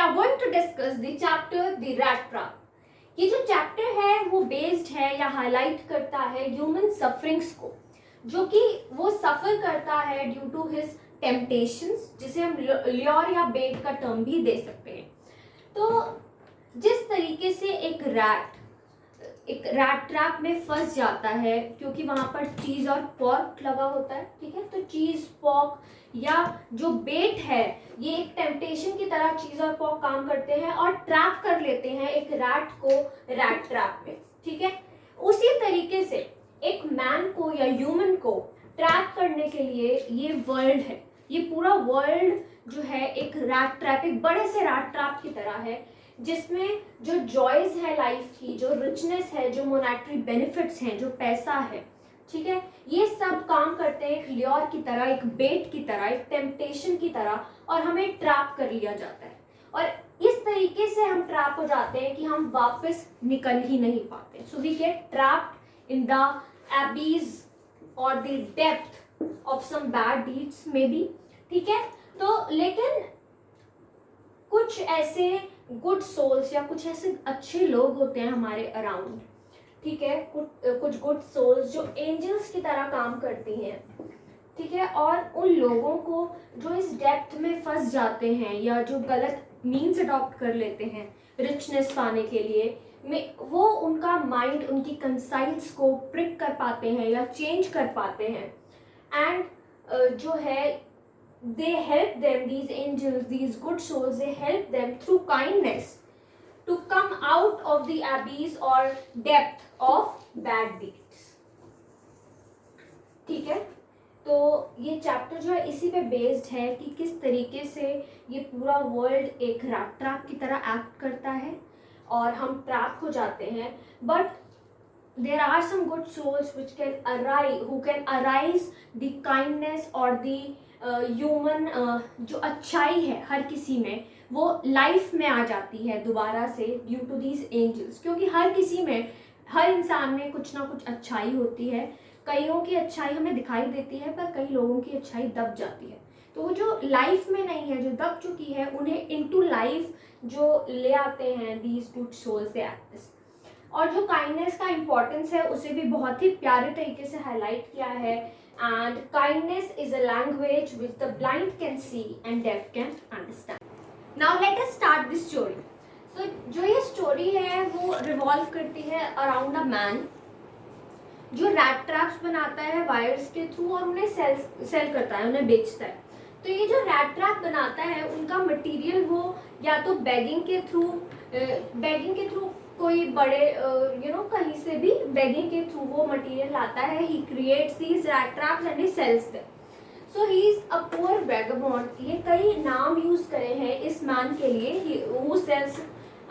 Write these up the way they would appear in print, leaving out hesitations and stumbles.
are going to discuss the chapter The Rat Trap. ये जो chapter है वो बेस्ड है या हाईलाइट करता है ह्यूमन सफरिंग्स को, जो कि वो सफ़र करता है ड्यू टू हिज टेम्पटेशंस, जिसे हम ल्योर या बेट का टर्म भी दे सकते हैं। तो जिस तरीके से एक रैट ट्रैप में फंस जाता है, क्योंकि वहाँ पर चीज़ और पॉर्क लगा होता है, ठीक है, तो चीज़ पॉर्क या जो बेट है ये एक टेम्पटेशन की तरह चीज़ और पॉर्क काम करते हैं और ट्रैप कर लेते हैं एक रैट को रैट ट्रैप में, ठीक है। उसी तरीके से एक मैन को या ह्यूमन को ट्रैप करने के लिए ये वर्ल्ड है, ये पूरा वर्ल्ड जो है एक रैट ट्रैप, एक बड़े से रैट ट्रैप की तरह है, जिसमें जो जॉयज है लाइफ की, जो रिचनेस है, जो मोनेटरी बेनिफिट्स हैं, जो पैसा है, ठीक है, ये सब काम करते हैं एक ल्योर की तरह, एक बेट की तरह, एक टेम्पटेशन की तरह, और हमें ट्रैप कर लिया जाता है। और इस तरीके से हम ट्रैप हो जाते हैं कि हम वापस निकल ही नहीं पाते। So we get trapped in the abyss और the depth of some bad deeds may be, ठीक है। तो लेकिन कुछ ऐसे गुड सोल्स या कुछ ऐसे अच्छे लोग होते हैं हमारे अराउंड, ठीक है, कुछ गुड सोल्स जो एंजल्स की तरह काम करती हैं, ठीक है, और उन लोगों को जो इस डेप्थ में फंस जाते हैं या जो गलत मीन्स अडॉप्ट कर लेते हैं रिचनेस पाने के लिए, में वो उनका माइंड, उनकी कंसाइट्स को प्रिक कर पाते हैं या चेंज कर पाते हैं। एंड जो है they help them, these angels, these good souls, they help them through kindness to come out of the abyss or depth of bad deeds, ठीक है। तो ये चैप्टर जो है इसी पे बेस्ड है कि किस तरीके से ये पूरा वर्ल्ड एक रैट ट्रैप की तरह एक्ट करता है और हम ट्रैप हो जाते हैं। But there are some good souls which can arise, who can arise the kindness or the human जो अच्छाई है हर किसी में, वो लाइफ में आ जाती है दोबारा से ड्यू टू दीज एंजल्स, क्योंकि हर किसी में, हर इंसान में कुछ ना कुछ अच्छाई होती है। कईयों की अच्छाई हमें दिखाई देती है पर कई लोगों की अच्छाई दब जाती है। तो वो जो लाइफ में नहीं है, जो दब चुकी है, उन्हें इनटू लाइफ जो ले आते हैं these good souls they act. और जो काइंडनेस का इम्पोर्टेंस है उसे भी बहुत ही प्यारे तरीके से हाईलाइट किया है। And kindness is a language which the blind can see and deaf can understand. Now let us start this story. So जो ये स्टोरी है वो रिवॉल्व करती है अराउंड अ मैन जो रैट ट्रैप्स बनाता है वायर्स के थ्रू और उन्हें सेल करता है, उन्हें बेचता है। तो ये जो रैट ट्रैप बनाता है उनका मटेरियल वो या तो बेगिंग के थ्रू कोई बड़े कहीं से भी बेगिंग के थ्रू वो मटेरियल लाता है। He creates these rat traps and he sells them. So he is a poor vagabond. ये कई नाम यूज करे हैं इस मैन के लिए हु सेल्स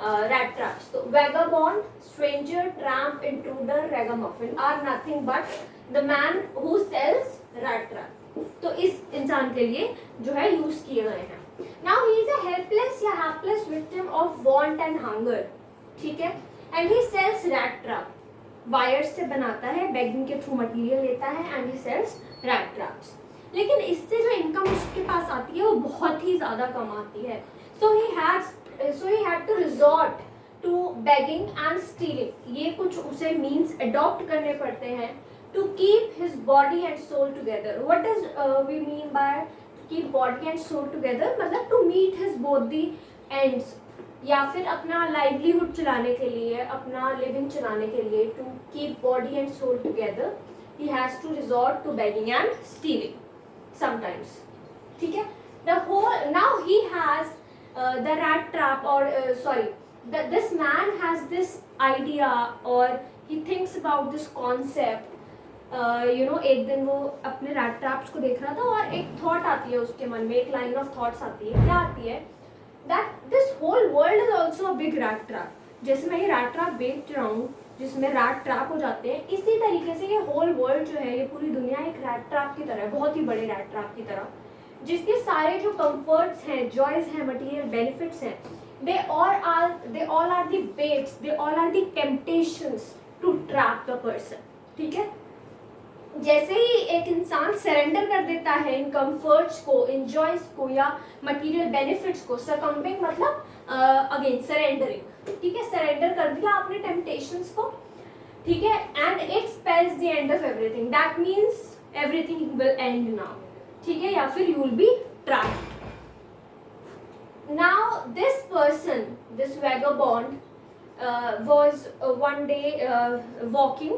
रैट ट्रैप्स। तो vagabond, stranger, tramp, intruder, ragamuffin are nothing but the man who sells rat trap. तो इस इंसान के लिए जो है यूज किए गए हैं। Now he is a helpless या hapless victim of want and hunger, ठीक है, and he sells rat trap. Wires से बनाता है, बेगिंग के थ्रू मटेरियल लेता है and he sells rat traps. लेकिन इससे जो इनकम उसके पास आती है वो बहुत ही ज़्यादा कम आती है। So he had to resort to begging and stealing. ये कुछ उसे मीन्स अडॉप्ट करने पड़ते हैं to keep his body and soul together. What does we mean by keep body and soul together? मतलब to meet his both the ends, या फिर अपना लाइवलीहुड चलाने के लिए, अपना लिविंग चलाने के लिए, to keep body and soul together he has to resort to begging and stealing sometimes, ठीक है। The whole now he has the rat trap और this man has this idea or he thinks about this concept. एक दिन वो अपने rat traps को देख रहा था और एक थॉट आती है उसके मन में, एक लाइन ऑफ थॉट्स आती है। क्या आती है? That this whole world is also a big rat trap. जैसे मैं ये रैट ट्रैप बेच रहा हूँ जिसमें रैट ट्रैप हो जाते हैं, इसी तरीके से ये होल वर्ल्ड जो है, ये पूरी दुनिया एक रैट ट्रैप की तरह है, बहुत ही बड़े रैट ट्रैप की तरह, जिसके सारे जो कंफर्ट्स हैं, जॉयज हैं, मटेरियल बेनिफिट्स हैं, they all are the baits, they all are the temptations to trap the person, ठीक है। जैसे ही एक इंसान सरेंडर कर देता है इन कंफर्ट्स को, इंजॉयज को या मटेरियल बेनिफिट्स को, सकम्बिंग मतलब अगेन सरेंडरिंग, ठीक है, सरेंडर कर दिया आपने टेम्पटेशंस को, ठीक है, and it spells the end of everything, that means everything will and now, ठीक है, या फिर you will be trapped. Now this person, this vagabond was one day walking,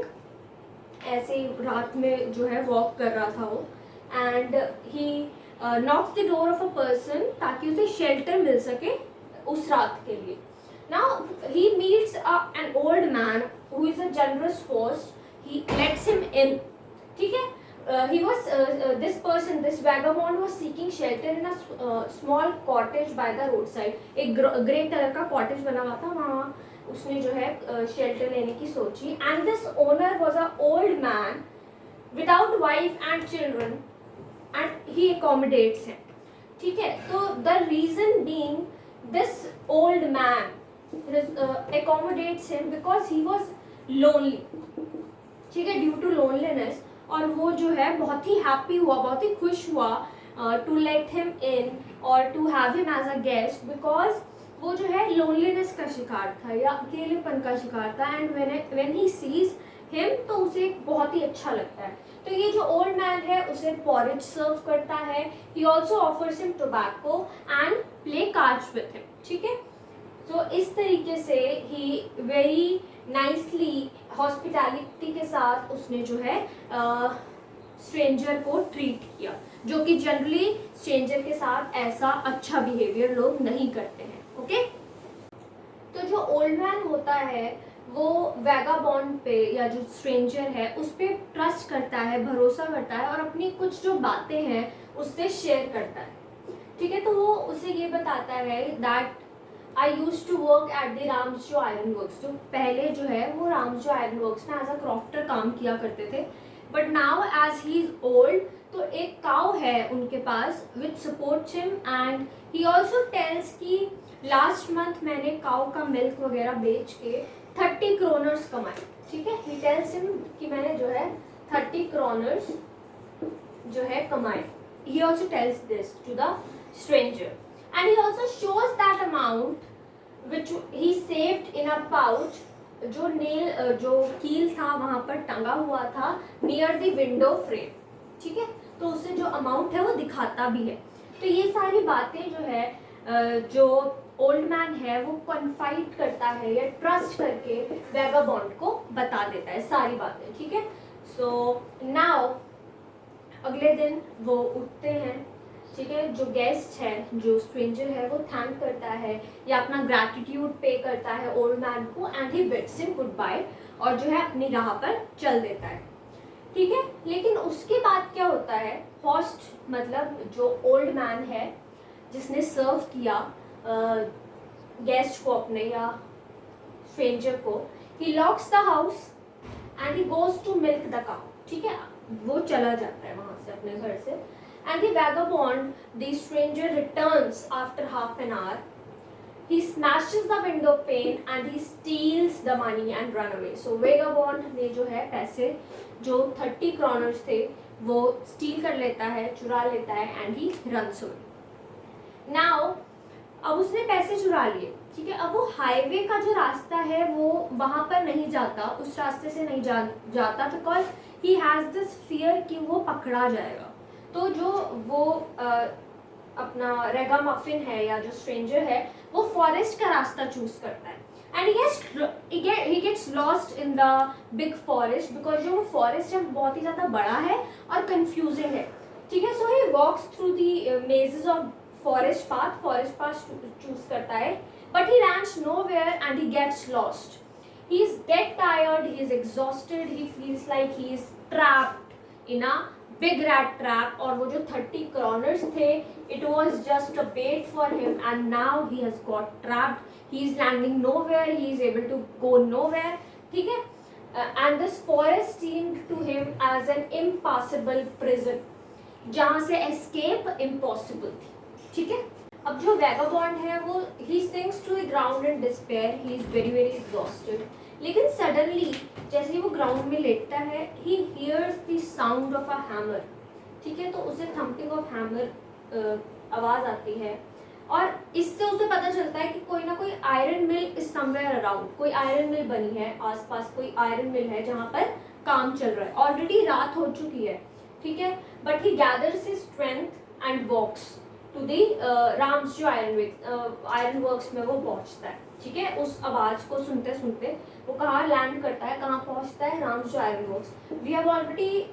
ऐसे रात में जो है वॉक कर रहा था वो, and he Knox the door of a person ताकि उसे शेल्टर मिल सके उस रात के लिए. Now he meets an old man who is a generous host, he let's him in, ठीक है. He was this person, this vagabond was seeking shelter in a small cottage by the roadside. एक grey colour का cottage बना हुआ था वहाँ, उसने जो है शेल्टर लेने की सोची. And this owner was a old man without wife and children and he accommodates him, ठीक है. तो the reason being this old man accommodates him because he was lonely, ठीक है, ड्यू टू लोनलीनेस. और वो जो है बहुत ही हैप्पी हुआ, बहुत ही खुश हुआ टू लेट हिम इन और to have him as a guest, because वो जो है लोनलीनेस का शिकार था या अकेलेपन का शिकार था. And when he sees him तो उसे बहुत ही अच्छा लगता है. तो ये जो ओल्ड मैन है उसे पॉरेज सर्व करता है. He also offers him tobacco and play cards with him, ठीक है. तो इस तरीके से ही वेरी नाइसली हॉस्पिटैलिटी के साथ उसने जो है स्ट्रेंजर को ट्रीट किया, जो कि जनरली स्ट्रेंजर के साथ ऐसा अच्छा बिहेवियर लोग नहीं करते हैं. ओके, तो जो ओल्ड मैन होता है वो वैगाबॉन्ड पे या जो स्ट्रेंजर है उस पर ट्रस्ट करता है, भरोसा करता है और अपनी कुछ जो बातें हैं उससे शेयर करता है, ठीक है. तो वो उसे ये बताता है that I use to work at the Ramsjo iron works. जो पहले जो है वो रामजो आयरन वर्क्स में एज अ क्रॉफ्टर काम किया करते थे, but now as he is old तो एक काउ है उनके पास which supports him. And he also tells कि लास्ट मंथ मैंने काउ का मिल्क वगैरह बेच के 30 क्रोनर्स कमाए, ठीक है. ही टेल्स हिम कि मैंने जो है 30 क्रोनर्स जो है कमाए. He also tells this to the stranger and he also shows that amount which he saved in a pouch, जो नेल जो कील था वहाँ पर टंगा हुआ था near the window frame, ठीक है. तो उससे जो अमाउंट है वो दिखाता भी है. तो ये सारी बातें जो है जो ओल्ड मैन है वो कन्फाइड करता है या ट्रस्ट करके वैगाबॉन्ड को बता देता है सारी बातें, ठीक है. सो नाउ अगले दिन वो उठते हैं, ठीक है. जो गेस्ट है, जो स्ट्रेंजर है, वो थैंक करता है या अपना ग्रैटिट्यूड पे करता है ओल्ड मैन को and he bids him goodbye और जो है अपनी राह पर चल देता है, ठीक है. लेकिन उसके बाद क्या होता है, होस्ट मतलब जो ओल्ड मैन है जिसने सर्व किया गेस्ट को अपने या स्ट्रेंजर को, he locks the house and he goes to milk the cow, ठीक है. वो चला जाता है वहाँ से अपने घर से. And the vagabond, the stranger, returns after half an hour. He smashes the window pane and he steals the money and run away. So vagabond ने जो है पैसे जो 30 क्रोनर्स थे वो स्टील कर लेता है, चुरा लेता है and he runs away. Now अब उसने पैसे चुरा लिए, ठीक है. अब वो हाईवे का जो रास्ता है वो वहाँ पर नहीं जाता, उस रास्ते से नहीं जाता because he has this fear कि वो पकड़ा जाएगा. तो जो वो अपना रेगामफिन है या जो स्ट्रेंजर है वो फॉरेस्ट का रास्ता चूज करता है and he gets lost in the big forest because जो फॉरेस्ट है बहुत ही ज़्यादा बड़ा है और कंफ्यूजिंग है, ठीक है. So he walks through the mazes of forest path choose करता है, but he runs nowhere and he gets lost. He is get tired, he is exhausted, he feels like he is trapped in a big rat trap. और वो जो 30 kroners थे it was just a bet for him and now he has got trapped. He is landing nowhere, he is able to go nowhere, ठीक है. And this forest seemed to him as an impossible prison, जहाँ से escape impossible थी, ठीक है. अब जो vagabond है वो he sinks to the ground in despair, he is very very exhausted. लेकिन सडनली जैसे ही वो ग्राउंड में लेटता है, he hears the sound of a hammer. ठीक है, तो उसे थम्पिंग ऑफ हैमर आवाज आती है, और इससे उसे पता चलता है कि कोई ना कोई iron mill is somewhere around, कोई आयरन मिल बनी है आसपास, कोई आयरन मिल है जहाँ पर काम चल रहा है। ऑलरेडी रात हो चुकी है, ठीक है, but he gathers his strength and walks to the Rams जो आयरन वर्क्स में वो पहुंचता है। ठीक है, उस आवाज को सुनते सुनते वो कहाँ लैंड करता है, कहाँ पहुंचता है, राम्स जो iron works. We are already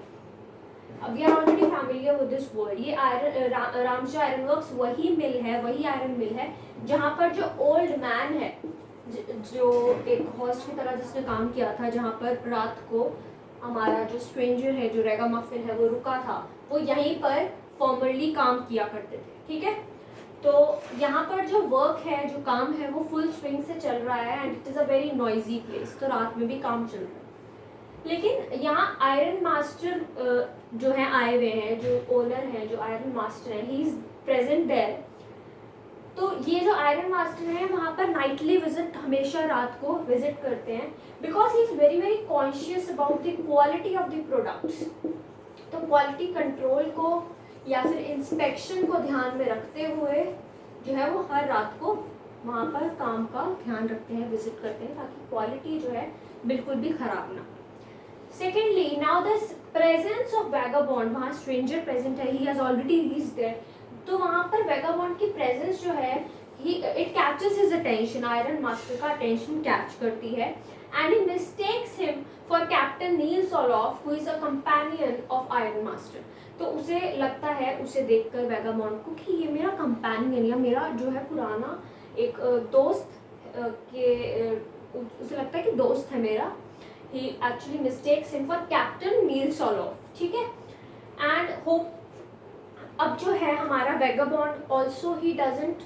familiar with this word. ये राम्स जो आयरन वर्क्स वही मिल है, वही आयरन मिल है जहाँ पर जो ओल्ड मैन है, जो एक हॉस्ट की तरह जिसने काम किया था, जहाँ पर रात को हमारा जो स्ट्रेंजर है, जो रैगामफिन है, वो रुका था, वो यहीं पर फॉर्मली काम किया करते थे। ठीक है, तो यहाँ पर जो वर्क है, जो काम है, वो फुल स्विंग से चल रहा है and it is a very noisy place. तो रात में भी काम चल रहा है, लेकिन यहाँ आयरन मास्टर जो है आए हुए हैं, जो ओनर हैं, जो आयरन मास्टर हैं, ही इज प्रेजेंट देयर। तो ये जो आयरन मास्टर हैं वहाँ पर नाइटली विजिट, हमेशा रात को विजिट करते हैं, because he is very very conscious about the quality of the products. तो क्वालिटी कंट्रोल को या फिर इंस्पेक्शन को ध्यान में रखते हुए जो है वो हर रात को वहाँ पर काम का ध्यान रखते हैं, विजिट करते हैं, ताकि क्वालिटी जो है बिल्कुल भी खराब ना। Secondly, now the presence of vagabond, वहाँ स्ट्रेंजर प्रेजेंट है, he has already reached there. तो वहाँ पर वैगाबॉन्ड की प्रेजेंस जो है, it catches his attention, iron master का अटेंशन कैच करती है, and he mistakes him for captain Nils Olof, who is a companion of iron master. तो उसे लगता है, उसे देखकर वैगाबॉन्ड को, कि ये मेरा कंपेनियन या मेरा जो है पुराना एक दोस्त उसे लगता है कि दोस्त है मेरा। He actually mistakes him for Captain Neil Soloff. ठीक है, and hope अब जो है हमारा vagabond also he doesn't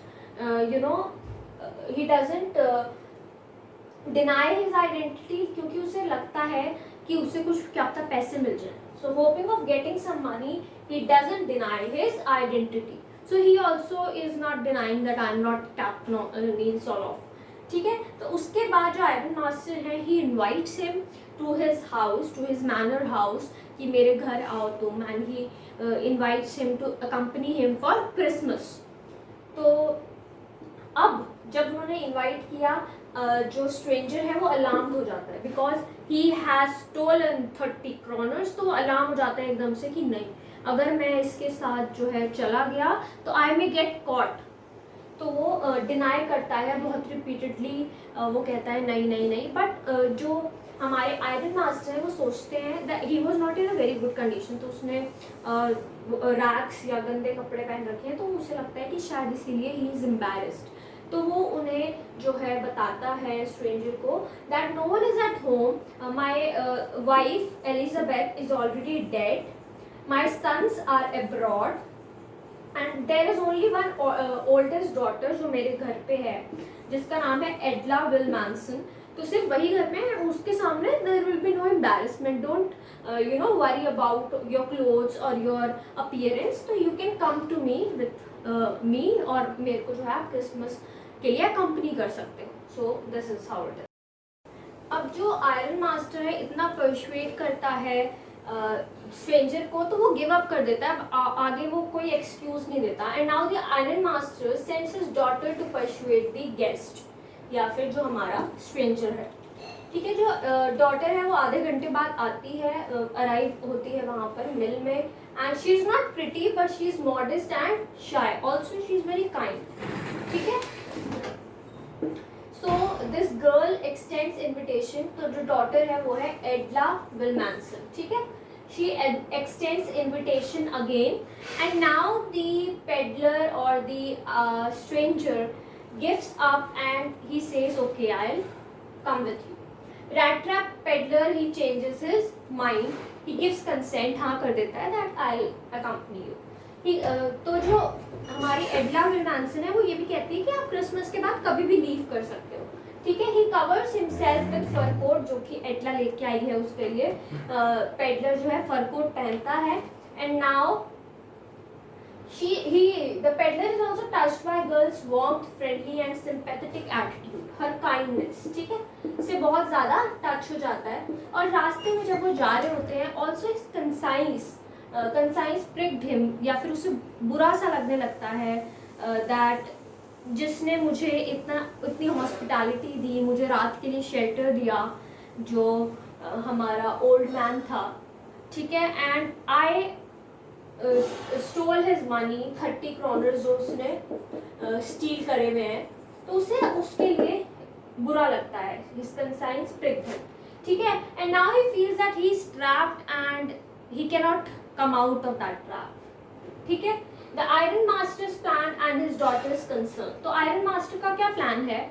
deny his identity, क्योंकि उसे लगता है कि उसे कुछ क्या पता पैसे मिल जाए। So hoping of getting some money, he doesn't deny his identity. So he also is not denying that I am not Captain Neil Soloff. ठीक है, तो उसके बाद जो आयरन मास्टर है, he invites him to his house, to his manor house, कि मेरे घर आओ तुम, and he invites him to accompany him for Christmas. तो अब जब उन्होंने इनवाइट किया, जो स्ट्रेंजर है वो अलार्म हो जाता है, because he has stolen 30 kronors. तो वो अलार्म हो जाता है एकदम से कि नहीं, अगर मैं इसके साथ जो है चला गया तो आई मे गेट कॉट। तो वो डिनाई करता है बहुत रिपीटेडली, वो कहता है नहीं नहीं नहीं, बट जो हमारे आयरन मास्टर हैं वो सोचते हैं that he was not in a very good condition. तो उसने रैक्स या गंदे कपड़े पहन रखे हैं, तो उसे लगता है कि शायद इसीलिए ही इज़ एम्बैरेस्ड। तो वो उन्हें जो है बताता है स्ट्रेंजर को that no one is at home, my wife Elizabeth is already dead, my sons are abroad, and there is only one oldest daughter जो मेरे घर पे है, जिसका नाम है एडला विल मैनसन। तो सिर्फ वही घर में है, उसके सामने there will be no embarrassment, don't worry about your clothes और योर अपीयरेंस, तो you can come to me with me, और मेरे को जो है आप क्रिसमस के लिए कंपनी कर सकते हो। So this is how it is. अब जो आयरन मास्टर है इतना परसुएट करता है स्ट्रेंजर को, तो वो गिव अप कर देता है, अब आगे वो कोई एक्सक्यूज नहीं देता। And now the iron master sends his daughter to persuade the guest, या फिर जो हमारा स्ट्रेंजर है। ठीक है, जो डॉटर है वो आधे घंटे बाद आती है, अराइव होती है वहाँ पर मिल में, and she is not pretty but she is modest and shy, also she is very kind. ठीक है, so this girl x tends invitation. तो जो डॉटर है वो है एडला विल मैनसन। ठीक है, she extends invitation again, and now the peddler or the stranger gives up and he says okay, I'll come with you. Rat trap peddler, he changes his mind, he gives consent, हाँ कर देता है that I'll accompany you. तो जो हमारी एडला will Manson है वो ये भी कहती है कि आप क्रिसमस के बाद कभी भी लीव कर सकते हो। ठीक है, he covers himself with fur coat, जो कि एटला लेके आई है उसके लिए। पेडलर जो है फर कोट पहनता है, and now he the peddler is also touched by girls' warmth, friendly and sympathetic attitude, her kindness, ठीक है, से बहुत ज़्यादा टच हो जाता है। और रास्ते में जब वो जा रहे होते हैं, also इस कंसाइंस pricked him, या फिर उसे बुरा सा लगने लगता है that जिसने मुझे इतनी हॉस्पिटैलिटी दी, मुझे रात के लिए शेल्टर दिया, जो हमारा ओल्ड मैन था, ठीक है, and I stole his money, 30 kronors जो उसने स्टील करे हुए हैं, तो उसे उसके लिए बुरा लगता है, हिज कंसाइंस प्रिक्ड हिम, ठीक है, and now he feels that he is trapped and he can not come out of that trap, ठीक है। The iron master's plan and his daughter's concern, तो आयरन मास्टर का क्या प्लान है,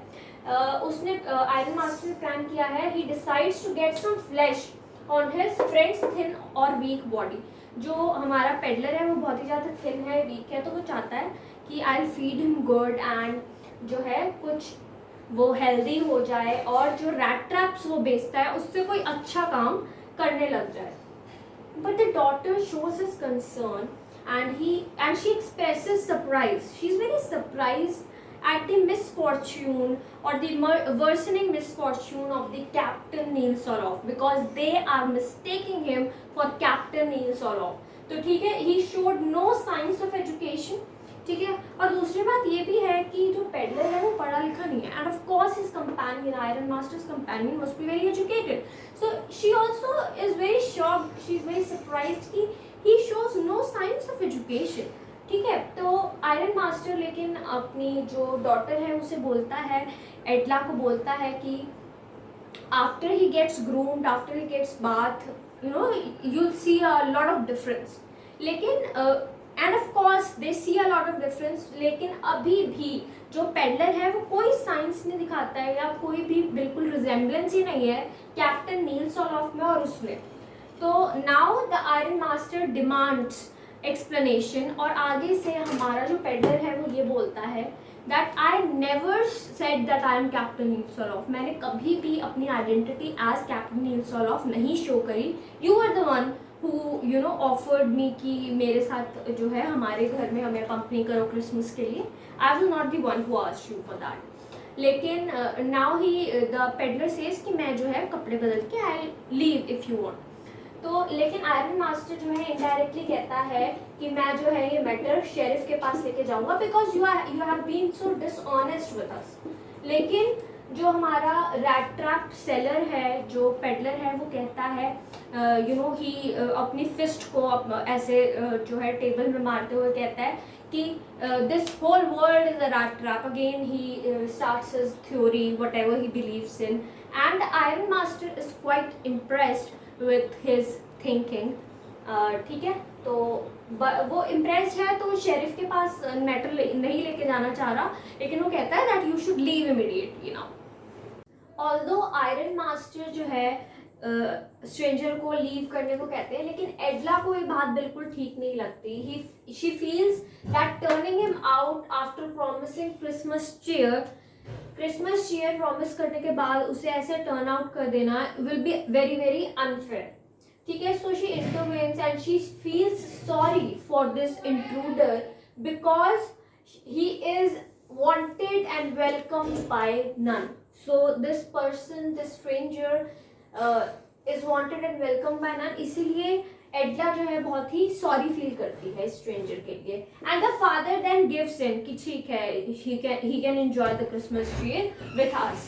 उसने iron master ने प्लान किया है, he decides to get some flesh on his friend's thin और वीक बॉडी, जो हमारा पेडलर है वो बहुत ही ज़्यादा थिन है, वीक है, तो वो चाहता है कि I feed him good and जो है कुछ वो हेल्दी हो जाए, और जो रैट ट्रैप्स वो बेचता है उससे कोई अच्छा काम करने लग जाए। But the daughter shows his concern and she expresses surprise. She is very surprised at the misfortune or the worsening misfortune of the Captain Neil Soloff, because they are mistaking him for Captain Neil Soloff. तो ठीक है, he showed no signs of education, ठीक है, और दूसरी बात ये भी है कि जो पेडलर है वो पढ़ा लिखा नहीं है, end of course his companion, iron masters companion must be very educated, so she also is very shocked, she is very surprised कि he shows no signs of education, ठीक है। तो आयरन मास्टर लेकिन अपनी जो डॉटर है उसे बोलता है, एडला को बोलता है कि after he gets groomed, after he gets bath, you know, you'll see a lot of difference, लेकिन and of course they see a lot of difference, लेकिन अभी भी जो पेडलर है वो कोई साइंस नहीं दिखाता है, या कोई भी बिल्कुल रिजेम्बलेंस ही नहीं है कैप्टन नील सॉलॉफ में और उसमें। तो now the iron master demands explanation, और आगे से हमारा जो पेडलर है वो ये बोलता है that I never said that I am captain Nils Olof, मैंने कभी भी अपनी identity as captain Nils Olof नहीं शो करी, you are the one who you know offered me कि मेरे साथ जो है हमारे घर में हमें कंपनी करो क्रिसमस के लिए, I was not the one who asked you for that. लेकिन now he the peddler says कि मैं जो है कपड़े बदल के I leave if you want. तो लेकिन आयरन मास्टर जो है इनडायरेक्टली कहता है कि मैं जो है ये मैटर शेरिफ के पास लेके जाऊंगा, because you have been so dishonest with us. लेकिन जो हमारा रैट ट्रैप सेलर है, जो पेडलर है, वो कहता है यू नो ही अपनी फिस्ट को ऐसे जो है टेबल में मारते हुए कहता है कि this whole world is a rat trap, again he starts his theory whatever he believes in, and iron master is quite impressed with his thinking, ठीक है। तो वो इम्प्रेस्ड है, तो शेरिफ के पास मैटर नहीं लेके जाना चाह रहा, लेकिन वो कहता है that you should leave immediately now. Although iron master जो है स्ट्रेंजर को लीव करने को कहते हैं, लेकिन एडला को ये बात बिल्कुल ठीक नहीं लगती। She feels that turning him out after promising Christmas cheer promise करने के बाद उसे ऐसे टर्न आउट कर देना will be very very unfair, ठीक है। So she intervenes and she feels sorry for this intruder because he is wanted and welcomed by none. So this person, this stranger is wanted and welcomed by none, इसीलिए एडला जो है बहुत ही sorry feel करती है stranger के लिए। And the father then gives in कि ठीक है, he can enjoy the Christmas tree with us.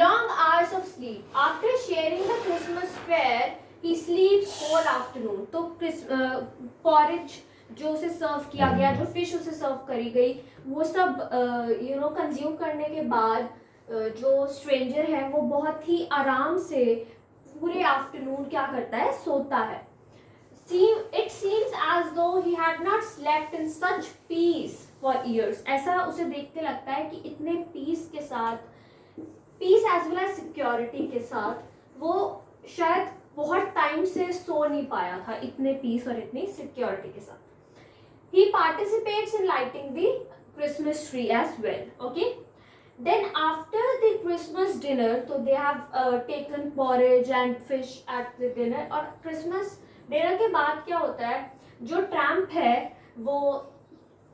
Long hours of sleep. After sharing the Christmas fare, he sleeps whole afternoon. तो porridge जो उसे सर्व किया गया, जो फिश उसे सर्व करी गई, वो सब यू नो कंज्यूम करने के बाद जो स्ट्रेंजर है वो बहुत ही आराम से पूरे आफ्टरनून क्या करता है, सोता है। It seems as though he had not slept in such peace for years. ऐसा उसे देखते लगता है कि इतने पीस के साथ, peace as well as security के साथ वो शायद बहुत टाइम से सो नहीं पाया था, इतने पीस और इतनी सिक्योरिटी के साथ। He participates in lighting the Christmas tree as well. Okay. Then after the Christmas dinner, so they have taken porridge and fish at the dinner. और Christmas dinner के बाद क्या होता है, जो ट्रैम्प है वो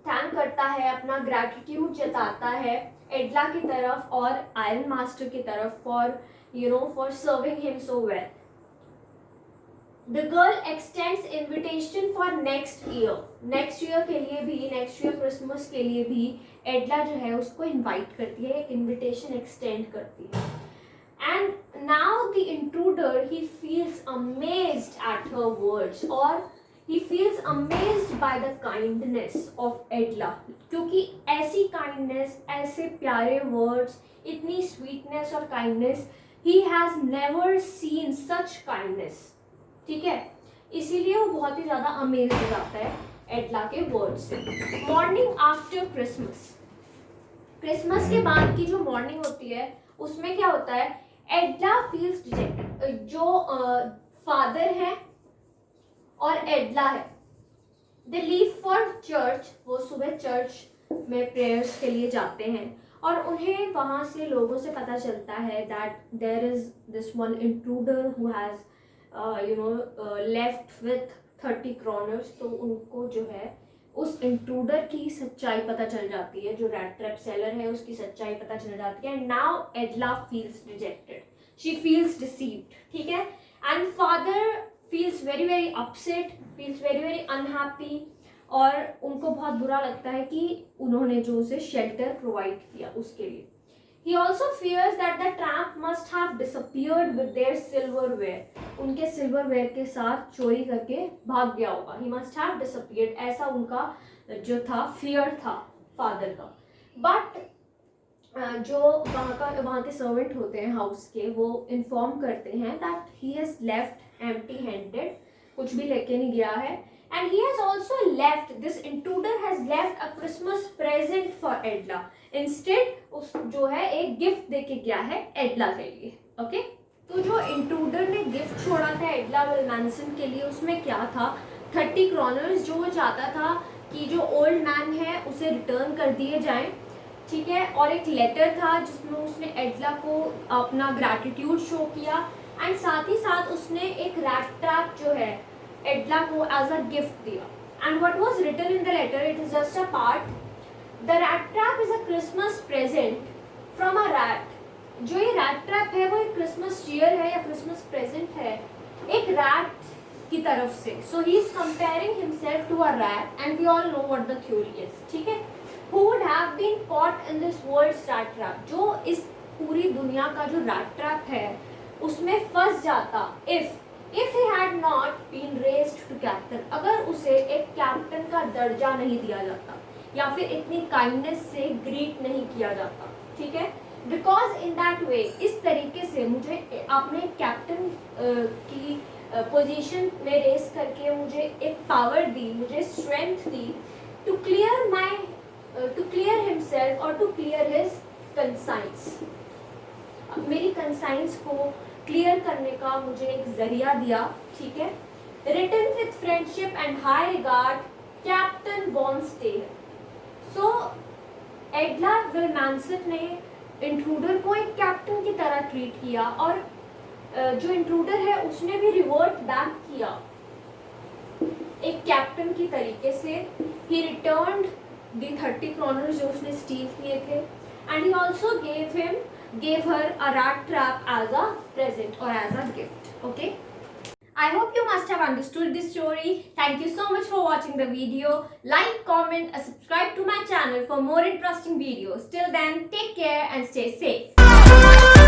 थैंक थैंक करता है, अपना ग्रैटिट्यूड जताता है एडला की तरफ और आयरन मास्टर की तरफ for serving him so well. The girl x tends invitation for next year के लिए भी, नेक्स्ट ईयर क्रिसमस के लिए भी एडला जो है उसको इनवाइट करती है, एक इन्विटेशन एक्सटेंड करती है. And now the intruder he feels amazed at her words, और he feels amazed by the kindness of Edla, क्योंकि ऐसी kindness, ऐसे प्यारे words, इतनी sweetness और kindness, he has never seen such kindness. ठीक है, इसीलिए वो बहुत ही ज़्यादा amazed हो जाता है एडला के वर्ड से. मॉर्निंग आफ्टर क्रिसमस, क्रिसमस के बाद की जो मॉर्निंग होती है उसमें क्या होता है, एडला फील्स डिजेक्टेड. जो फादर है और एडला है, दे लीव फॉर चर्च, वो सुबह चर्च में प्रेयर्स के लिए जाते हैं और उन्हें वहाँ से लोगों से पता चलता है that there is this one intruder who has left with 30 kronors. तो उनको जो है उस इंट्रूडर की सच्चाई पता चल जाती है, जो रैट ट्रैप सेलर है उसकी सच्चाई पता चल जाती है. Now एडला feels rejected, she feels deceived. ठीक है, and father feels very very upset, feels very very unhappy, और उनको बहुत बुरा लगता है कि उन्होंने जो उसे शेल्टर प्रोवाइड किया उसके लिए. He also fears that the tramp must have disappeared with their silverware, उनके सिल्वरवेयर के साथ चोरी करके भाग गया होगा. He must have disappeared, ऐसा उनका जो था फियर था फादर का. बट जो वहाँ के सर्वेंट होते हैं हाउस के, वो इन्फॉर्म करते हैं that he has left empty handed, कुछ भी लेके नहीं गया है. And he has also left, this intruder has left a Christmas present for एडला. Instead उस जो है एक गिफ्ट देके गया है एडला के लिए. ओके, तो जो इंट्रूडर ने गिफ्ट छोड़ा था एडला विल्मैंसन के लिए, उसमें क्या था, 30 क्रोनर्स, जो वो चाहता था कि जो ओल्ड मैन है उसे रिटर्न कर दिए जाएं. ठीक है, और एक लेटर था जिसमें उसने एडला को अपना ग्रैटिट्यूड शो किया, एंड साथ ही साथ उसने एक रैट ट्रैप जो है एडला को एज अ गिफ्ट दिया. And what was written in the letter, it is just a part. The rat trap is a Christmas present from a rat. जो ये रैट ट्रैप है वो एक क्रिसमस चीयर है या क्रिसमस प्रेजेंट है एक रैट की तरफ से. So he is comparing himself to a rat, and we all know what the theory is. ठीक है, who would have been caught in this world's rat trap, जो इस पूरी दुनिया का जो rat trap है उसमें फंस जाता if he had not been raised to captain, अगर उसे एक कैप्टन का दर्जा नहीं दिया जाता या फिर इतनी काइंडनेस से ग्रीट नहीं किया जाता. ठीक है, बिकॉज इन दैट वे, इस तरीके से मुझे आपने कैप्टन की पोजीशन में रेस करके मुझे एक पावर दी, मुझे स्ट्रेंथ दी टू क्लियर हिमसेल्फ और टू क्लियर हिज कंसाइंस. मेरी कंसाइंस को क्लियर करने का मुझे एक जरिया दिया. ठीक है, written with friendship and high regard, captain von Stahle. So Edla Willmansson ने इंट्रूडर को एक कैप्टन की तरह ट्रीट किया, और जो इंट्रूडर है उसने भी रिवर्ट बैक किया एक कैप्टन की तरीके से. ही रिटर्न्ड द 30 क्रोनर्स जो उसने स्टील किए थे, and he also gave her a rat trap as a present or as a gift. Okay, I hope you must have understood this story. Thank you so much for watching the video. Like, comment and subscribe to my channel for more interesting videos. Till then, take care and stay safe.